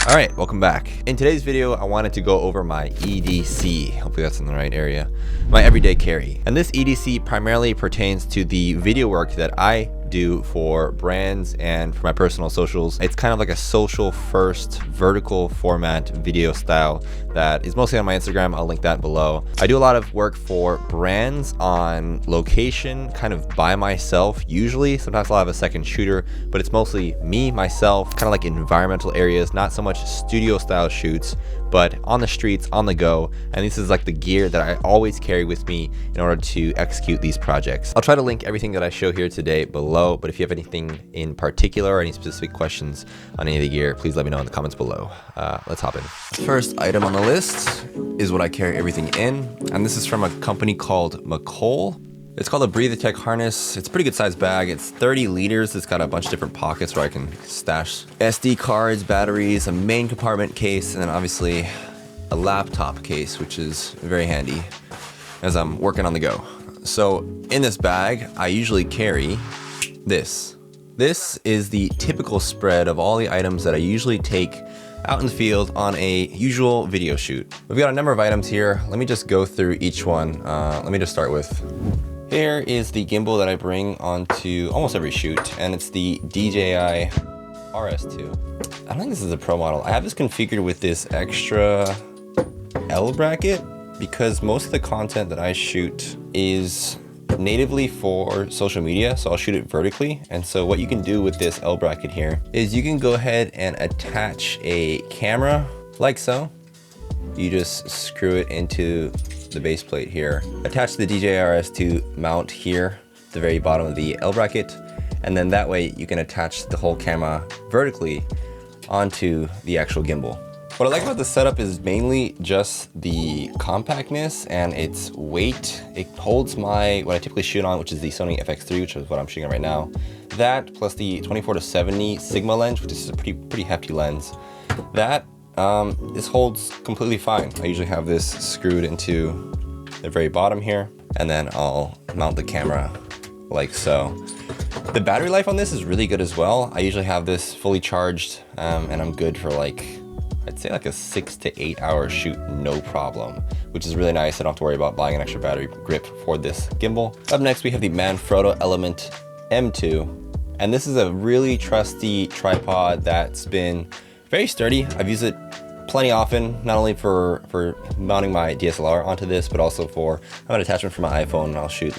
All right, welcome back. In today's video, I wanted to go over my EDC. Hopefully that's in the right area. My everyday carry. And this EDC primarily pertains to the video work that I do for brands and for my personal socials. It's kind of like a social first vertical format video style that is mostly on my Instagram. I'll link that below. I do a lot of work for brands on location, kind of by myself usually. Sometimes I'll have a second shooter, but it's mostly me, myself, kind of like environmental areas, not so much studio style shoots, but on the streets, on the go. And this is like the gear that I always carry with me in order to execute these projects. I'll try to link everything that I show here today below, but if you have anything in particular or any specific questions on any of the gear, please let me know in the comments below. Let's hop in. First item on the list is what I carry everything in, and this is from a company called MACOLE. It's called a BREATHATEC harness. It's a pretty good sized bag. It's 30 liters. It's got a bunch of different pockets where I can stash SD cards, batteries, a main compartment case, and then obviously a laptop case, which is very handy as I'm working on the go. So in this bag, I usually carry this. This is the typical spread of all the items that I usually take out in the field on a usual video shoot. We've got a number of items here. Let me just go through each one. Let me just start with, here is the gimbal that I bring onto almost every shoot, and it's the DJI RS2. I don't think this is a pro model. I have this configured with this extra L bracket because most of the content that I shoot is natively for social media, so I'll shoot it vertically. And so what you can do with this L bracket here is you can go ahead and attach a camera like so. You just screw it into the base plate here, attach the DJI RS2 mount here at the very bottom of the L bracket, and then that way you can attach the whole camera vertically onto the actual gimbal. What I like about the setup is mainly just the compactness and its weight. It holds what I typically shoot on, which is the Sony FX3, which is what I'm shooting on right now. That plus the 24-70 Sigma lens, which is a pretty hefty lens. This holds completely fine. I usually have this screwed into the very bottom here, and then I'll mount the camera like so. The battery life on this is really good as well. I usually have this fully charged, and I'm good for I'd say like a 6 to 8 hour shoot, no problem, which is really nice. I don't have to worry about buying an extra battery grip for this gimbal. Up next, we have the MANFROTTO Element M2, and this is a really trusty tripod that's been very sturdy. I've used it plenty often, not only for mounting my DSLR onto this, but also for, I have an attachment for my iPhone, and I'll shoot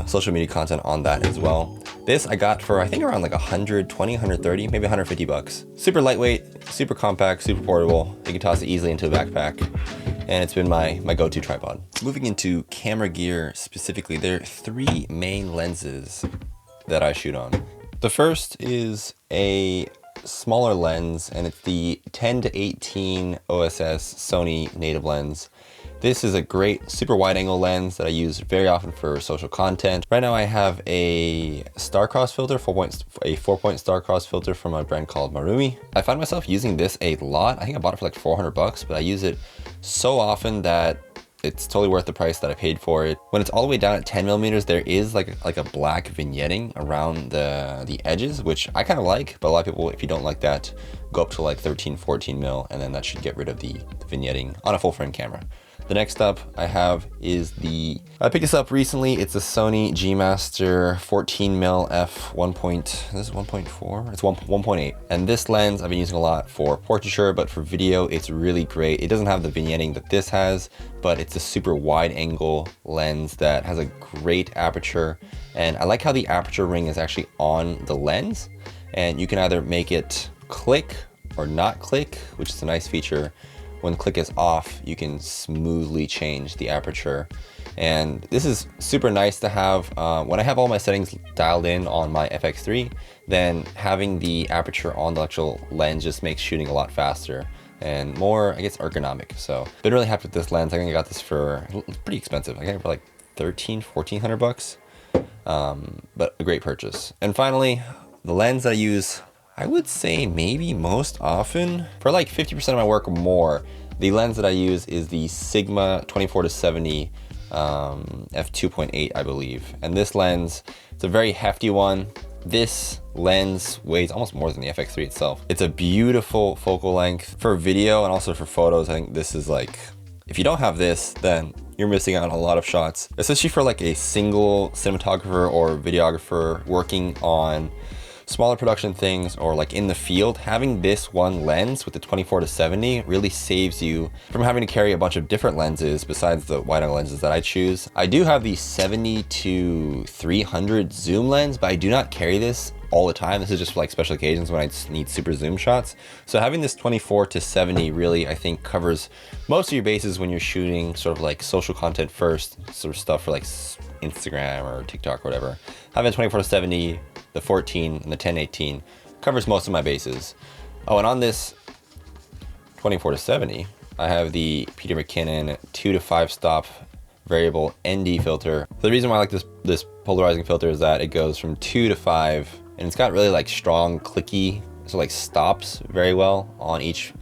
social media content on that as well. This I got for I think around like 120, 130, maybe 150 bucks. Super lightweight, super compact, super portable. You can toss it easily into a backpack, and it's been my go-to tripod. Moving into camera gear specifically, there are 3 main lenses that I shoot on. The first is a smaller lens, and it's the 10-18 OSS Sony native lens. This is a great super wide angle lens that I use very often for social content. Right now I have a star-cross filter, a 4-point star-cross filter from a brand called Marumi. I find myself using this a lot. I think I bought it for like 400 bucks, but I use it so often that it's totally worth the price that I paid for it. When it's all the way down at 10 millimeters, there is like a black vignetting around the edges, which I kind of like, but a lot of people, if you don't like that, go up to like 13, 14 mil, and then that should get this the vignetting on a full frame camera. The next up I have is I picked this up recently. It's a Sony G Master 14 mil f 1. This is 1.4. It's 1.8. And this lens I've been using a lot for portraiture, but for video it's really great. It doesn't have the vignetting that this has, but it's a super wide angle lens that has a great aperture. And I like how the aperture ring is actually on the lens, and you can either make it click or not click, which is a nice feature. When click is off, you can smoothly change the aperture. And this is super nice to have. When I have all my settings dialed in on my FX3, then having the aperture on the actual lens just makes shooting a lot faster and more, I guess, ergonomic. So been really happy with this lens. I think I got this for, it's pretty expensive. I got it for like 1,400 bucks, but a great purchase. And finally, the lens I use, I would say maybe most often, for like 50% of my work or more, the lens that I use is the Sigma 24-70 f2.8, I believe. And this lens, it's a very hefty one. this lens weighs almost more than the FX3 itself. It's a beautiful focal length for video and also for photos. I think this is like, if you don't have this, then you're missing out on a lot of shots, especially for like a single cinematographer or videographer working on smaller production things or like in the field. Having this one lens with the 24-70 really saves you from having to carry a bunch of different lenses besides the wide angle lenses that I choose. I do have the 70-300 zoom lens, but I do not carry this all the time. This is just for like special occasions when I need super zoom shots. So having this 24-70 really, I think, covers most of your bases when you're shooting sort of like social content first, sort of stuff for like Instagram or TikTok or whatever. Having 24-70, the 14 and the 10-18 covers most of my bases. Oh, and on this 24-70, I have the Peter McKinnon 2 to 5 stop variable ND filter. The reason why I like this polarizing filter is that it goes from 2 to 5, and it's got really like strong clicky, so like stops very well on each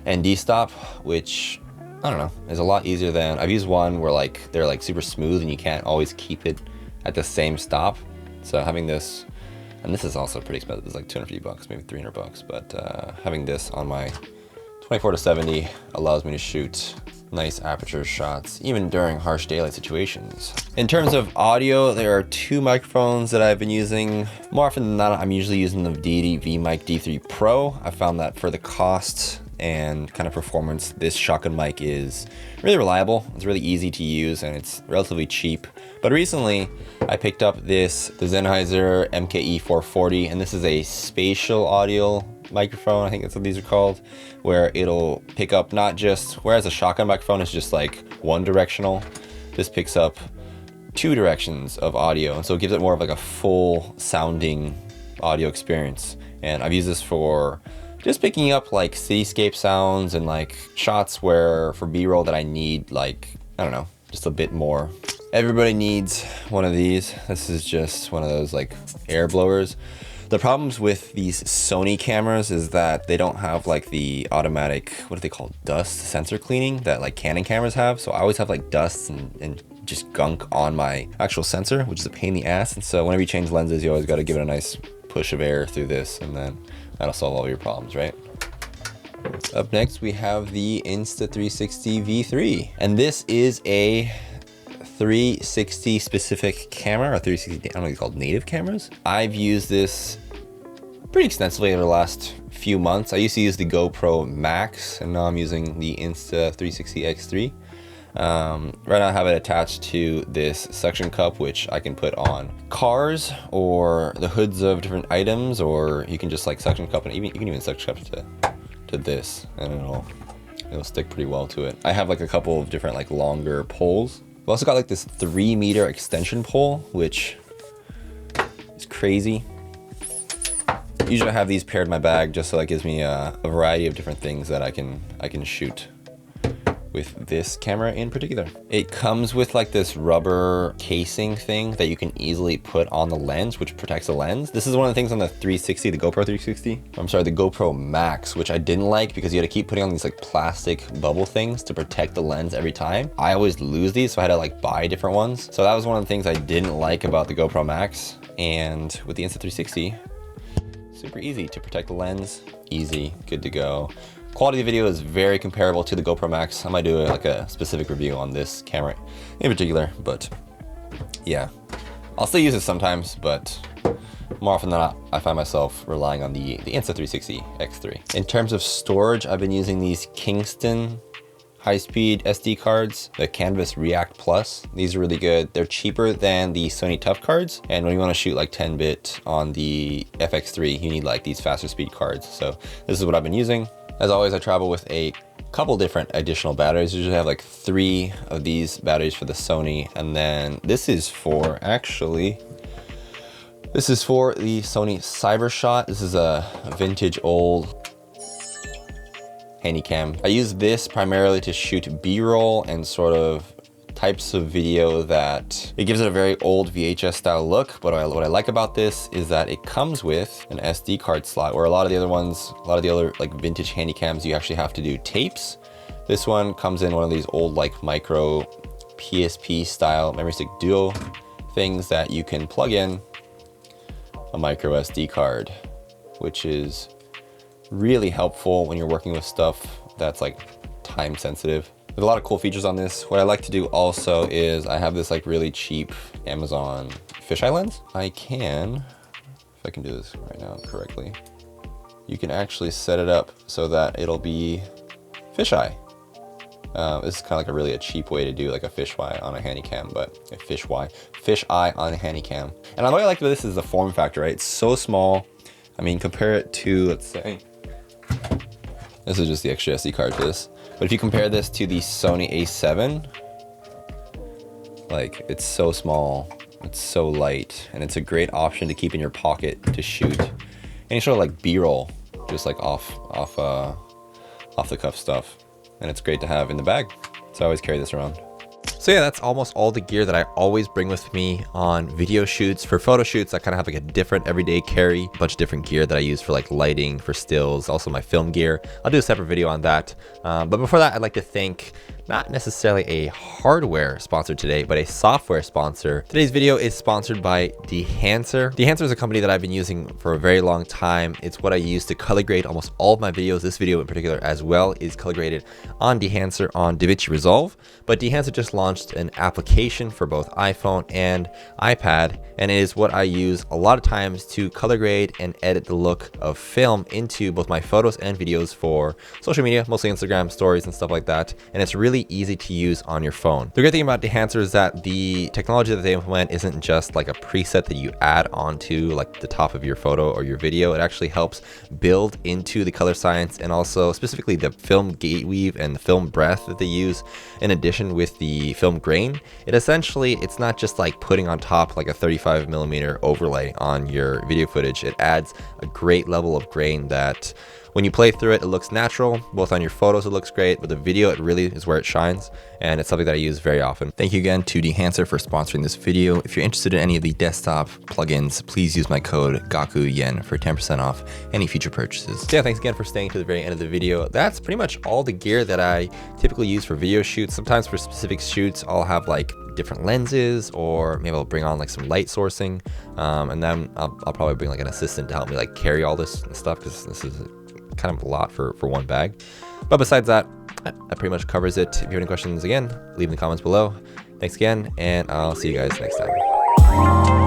ND stop, which I don't know, is a lot easier than, I've used one where like they're like super smooth and you can't always keep it at the same stop. So having this, and this is also pretty expensive, it's like 250 bucks, maybe 300 bucks, but having this on my 24-70 allows me to shoot nice aperture shots even during harsh daylight situations. In terms of audio, there are two microphones that I've been using. More often than not, I'm usually using the DEITY V-Mic D3 Pro. I found that for the cost and kind of performance, this shotgun mic is really reliable. It's really easy to use and it's relatively cheap. But recently I picked up the Sennheiser MKE 440, and this is a spatial audio microphone, I think that's what these are called, where it'll pick up not just, whereas a shotgun microphone is just like one directional, this picks up two directions of audio, and so it gives it more of like a full sounding audio experience. And I've used this for just picking up like cityscape sounds and like shots where for B-roll that I need like, I don't know, just a bit more. Everybody needs one of these. This is just one of those like air blowers. The problems with these Sony cameras is that they don't have like the automatic, what do they call, dust sensor cleaning that like Canon cameras have. So I always have like dust and just gunk on my actual sensor, which is a pain in the ass. And so whenever you change lenses, you always got to give it a nice push of air through this, and then that'll solve all your problems, right? Up next, we have the Insta360 V3. And this is a 360 specific camera, or 360, I don't know what it's called, native cameras. I've used this pretty extensively over the last few months. I used to use the GoPro Max, and now I'm using the Insta360 X3. Right now I have it attached to this suction cup, which I can put on cars or the hoods of different items, or you can just like suction cup, and you can even suction cup to this, and it'll stick pretty well to it. I have like a couple of different like longer poles. I've also got like this 3-meter extension pole, which is crazy. Usually I have these paired in my bag just so that gives me a variety of different things that I can shoot with this camera in particular. It comes with like this rubber casing thing that you can easily put on the lens, which protects the lens. This is one of the things on the 360, the GoPro 360. I'm sorry, the GoPro Max, which I didn't like because you had to keep putting on these like plastic bubble things to protect the lens every time. I always lose these, so I had to like buy different ones. So that was one of the things I didn't like about the GoPro Max. And with the Insta360, super easy to protect the lens, easy, good to go. Quality of video is very comparable to the GoPro Max. I might do like a specific review on this camera in particular, but yeah. I'll still use it sometimes, but more often than not, I find myself relying on the Insta360 X3. In terms of storage, I've been using these Kingston high-speed SD cards, the Canvas React Plus. These are really good. They're cheaper than the Sony Tough cards, and when you want to shoot like 10-bit on the FX3, you need like these faster speed cards. So this is what I've been using. As always, I travel with a couple different additional batteries. I usually have like 3 of these batteries for the Sony, and then this is for the Sony CYBERSHOT. This is a vintage old handycam. I use this primarily to shoot B-roll and sort of types of video that it gives it a very old VHS style look. But what I like about this is that it comes with an SD card slot, where a lot of the other like vintage handycams, you actually have to do tapes. This one comes in one of these old like micro PSP style memory stick duo things that you can plug in a micro SD card, which is really helpful when you're working with stuff that's like time sensitive. There's a lot of cool features on this. What I like to do also is I have this like really cheap Amazon fisheye lens. I can, if I can do this right now correctly, you can actually set it up so that it'll be fisheye. This is kind of like a cheap way to do like a fisheye on a handycam, but a fisheye on a handycam. And what I like about this is the form factor, right? It's so small. I mean, compare it to, let's say, this is just the extra SD card for this. But if you compare this to the Sony A7, like it's so small, it's so light, and it's a great option to keep in your pocket to shoot any sort of like B-roll, just like off the cuff stuff. And it's great to have in the bag. So I always carry this around. So yeah, that's almost all the gear that I always bring with me on video shoots. For photo shoots, I kind of have like a different everyday carry, a bunch of different gear that I use for like lighting, for stills, also my film gear. I'll do a separate video on that. But before that, I'd like to thank not necessarily a hardware sponsor today, but a software sponsor. Today's video is sponsored by DEITY. DEITY is a company that I've been using for a very long time. It's what I use to color grade almost all of my videos. This video in particular as well is color graded on DEITY on DaVinci Resolve. But DEITY just launched an application for both iPhone and iPad, and it is what I use a lot of times to color grade and edit the look of film into both my photos and videos for social media, mostly Instagram stories and stuff like that. And it's really easy to use on your phone. The great thing about DEITY is that the technology that they implement isn't just like a preset that you add onto like the top of your photo or your video. It actually helps build into the color science, and also specifically the film gate weave and the film breath that they use in addition with the film grain. It's not just like putting on top like a 35mm overlay on your video footage. It adds a great level of grain that when you play through it, it looks natural. Both on your photos, it looks great, but the video, it really is where it shines. And it's something that I use very often. Thank you again to DEITY for sponsoring this video. If you're interested in any of the desktop plugins, please use my code GAKUYEN for 10% off any future purchases. So yeah, thanks again for staying to the very end of the video. That's pretty much all the gear that I typically use for video shoots. Sometimes for specific shoots, I'll have like different lenses, or maybe I'll bring on like some light sourcing. And then I'll probably bring like an assistant to help me like carry all this stuff, because this is kind of a lot for one bag. But besides that, that pretty much covers it. If you have any questions, again, leave in the comments below. Thanks again, and I'll see you guys next time.